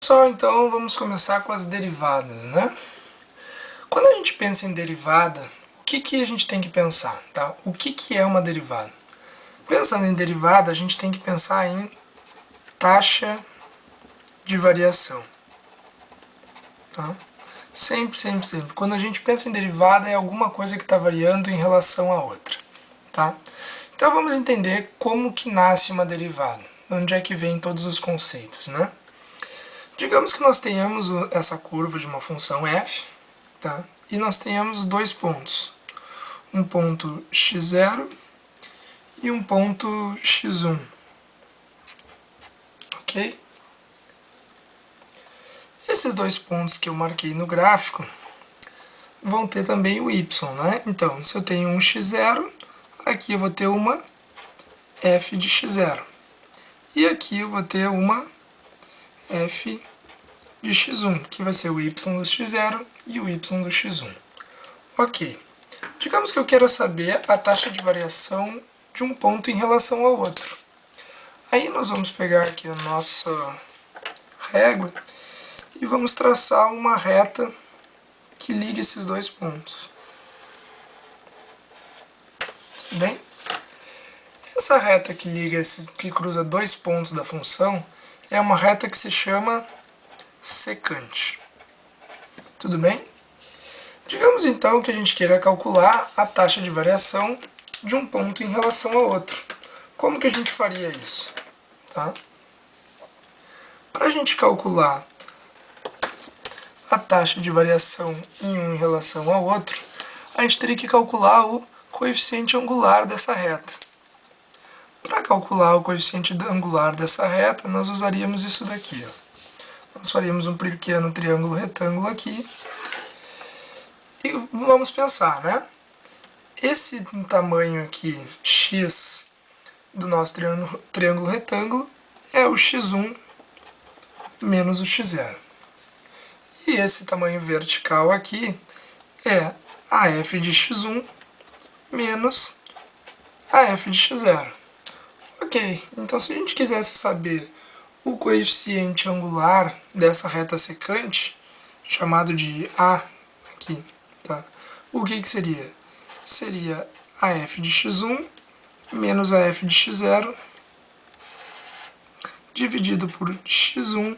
Pessoal, então vamos começar com as derivadas, né? Quando a gente pensa em derivada, o que a gente tem que pensar, tá? O que é uma derivada? Pensando em derivada, a gente tem que pensar em taxa de variação, tá? Sempre, sempre, sempre. Quando a gente pensa em derivada, é alguma coisa que está variando em relação a outra, tá? Então vamos entender como que nasce uma derivada, de onde é que vem todos os conceitos, né? Digamos que nós tenhamos essa curva de uma função f, tá? E nós tenhamos dois pontos, um ponto x0 e um ponto x1, ok? Esses dois pontos que eu marquei no gráfico vão ter também o y, né? Então, se eu tenho um x0, aqui eu vou ter uma f de x0. E aqui eu vou ter uma f de x1, que vai ser o y do x0 e o y do x1. Ok. Digamos que eu quero saber a taxa de variação de um ponto em relação ao outro. Aí nós vamos pegar aqui a nossa régua e vamos traçar uma reta que liga esses dois pontos. Tudo bem? Essa reta que liga que cruza dois pontos da função é uma reta que se chama secante. Tudo bem? Digamos então que a gente queira calcular a taxa de variação de um ponto em relação ao outro. Como que a gente faria isso? Tá? Para a gente calcular a taxa de variação em um em relação ao outro, a gente teria que calcular o coeficiente angular dessa reta. Para calcular o coeficiente angular dessa reta, nós usaríamos isso daqui. Ó. Nós faríamos um pequeno triângulo retângulo aqui. E vamos pensar, né? Esse tamanho aqui, x, do nosso triângulo retângulo, é o x1 menos o x0. E esse tamanho vertical aqui é a f de x1 menos a f de x0. Ok, então se a gente quisesse saber o coeficiente angular dessa reta secante, chamado de A aqui, tá? O que seria? Seria a f de x1 menos a f de x0 dividido por x1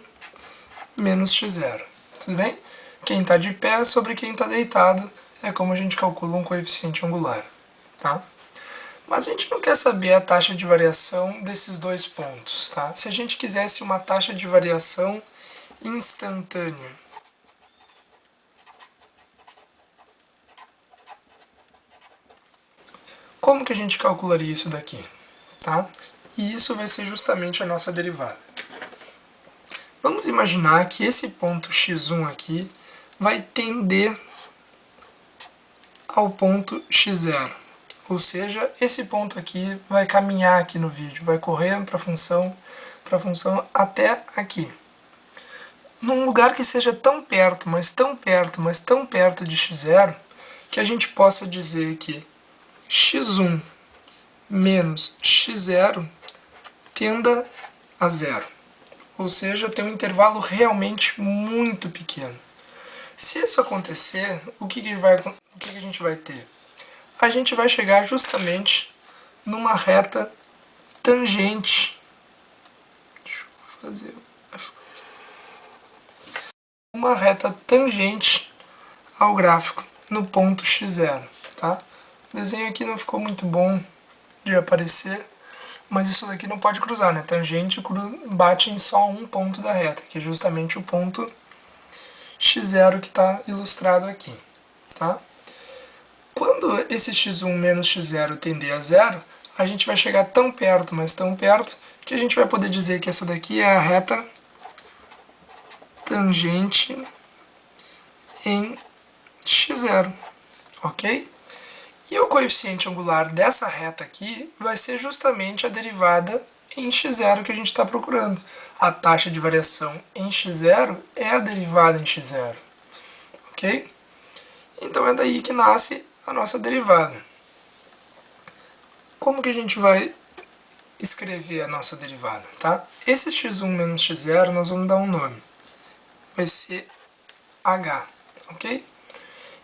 menos x0. Tudo bem? Quem está de pé sobre quem está deitado é como a gente calcula um coeficiente angular. Tá? Mas a gente não quer saber a taxa de variação desses dois pontos. Tá? Se a gente quisesse uma taxa de variação instantânea, como que a gente calcularia isso daqui? Tá? E isso vai ser justamente a nossa derivada. Vamos imaginar que esse ponto x1 aqui vai tender ao ponto x0. Ou seja, esse ponto aqui vai caminhar aqui no vídeo, vai correr para a função até aqui. Num lugar que seja tão perto, mas tão perto, mas tão perto de x0, que a gente possa dizer que x1 menos x0 tenda a zero. Ou seja, tem um intervalo realmente muito pequeno. Se isso acontecer, o que a gente vai ter? A gente vai chegar justamente numa reta tangente. Deixa eu fazer uma reta tangente ao gráfico no ponto x0, tá? O desenho aqui não ficou muito bom de aparecer, mas isso daqui não pode cruzar, né? Tangente bate em só um ponto da reta, que é justamente o ponto x0 que está ilustrado aqui, tá? Quando esse x1 menos x0 tender a zero, a gente vai chegar tão perto, mas tão perto, que a gente vai poder dizer que essa daqui é a reta tangente em x0, ok? E o coeficiente angular dessa reta aqui vai ser justamente a derivada em x0 que a gente está procurando. A taxa de variação em x0 é a derivada em x0, ok? Então é daí que nasce a nossa derivada. Como que a gente vai escrever a nossa derivada, tá? Esse x1 menos x0 nós vamos dar um nome. vai ser h, ok?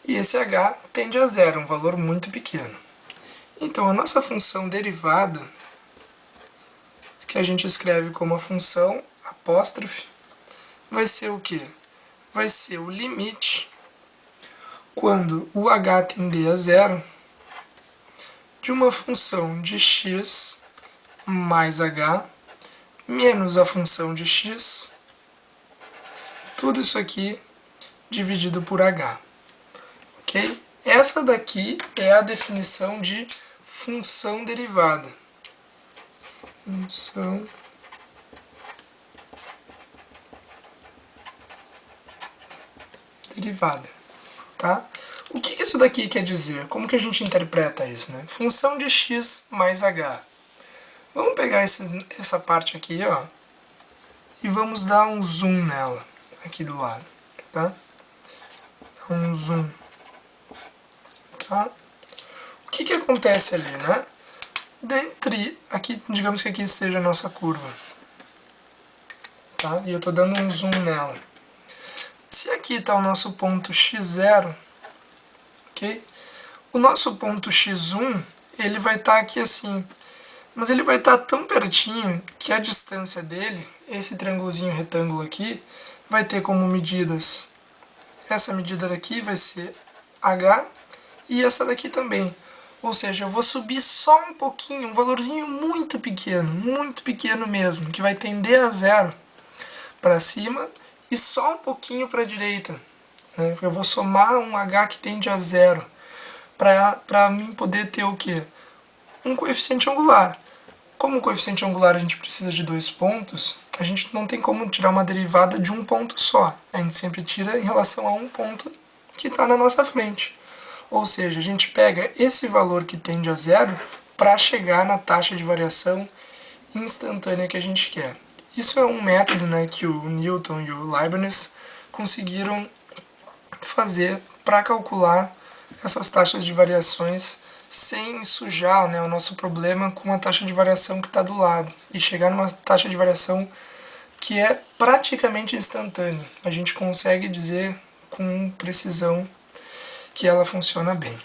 E esse h tende a zero, um valor muito pequeno. Então, a nossa função derivada, que a gente escreve como a função apóstrofe, vai ser o quê? Vai ser o limite, quando o h tender a zero, de uma função de x mais h menos a função de x, tudo isso aqui dividido por h. Ok? Essa daqui é a definição de função derivada. Função derivada. Tá? O que isso daqui quer dizer? Como que a gente interpreta isso? Né? Função de x mais h. Vamos pegar essa parte aqui, ó, e vamos dar um zoom nela, aqui do lado. Tá? Um zoom. Tá? O que acontece ali, né? Dentre, aqui, digamos que aqui esteja a nossa curva. Tá? E eu estou dando um zoom nela. Se aqui está o nosso ponto x0, ok? O nosso ponto x1, ele vai estar aqui assim. Mas ele vai estar tão pertinho que a distância dele, esse triângulozinho retângulo aqui, vai ter como medidas. Essa medida daqui vai ser h e essa daqui também. Ou seja, eu vou subir só um pouquinho, um valorzinho muito pequeno mesmo, que vai tender a zero para cima e só um pouquinho para a direita. Né? Eu vou somar um h que tende a zero para mim poder ter o quê? Um coeficiente angular. Como o coeficiente angular a gente precisa de 2 pontos, a gente não tem como tirar uma derivada de um ponto só. A gente sempre tira em relação a um ponto que está na nossa frente. Ou seja, a gente pega esse valor que tende a zero para chegar na taxa de variação instantânea que a gente quer. Isso é um método, né, que o Newton e o Leibniz conseguiram fazer para calcular essas taxas de variações sem sujar, né, o nosso problema com a taxa de variação que está do lado e chegar numa taxa de variação que é praticamente instantânea. A gente consegue dizer com precisão que ela funciona bem.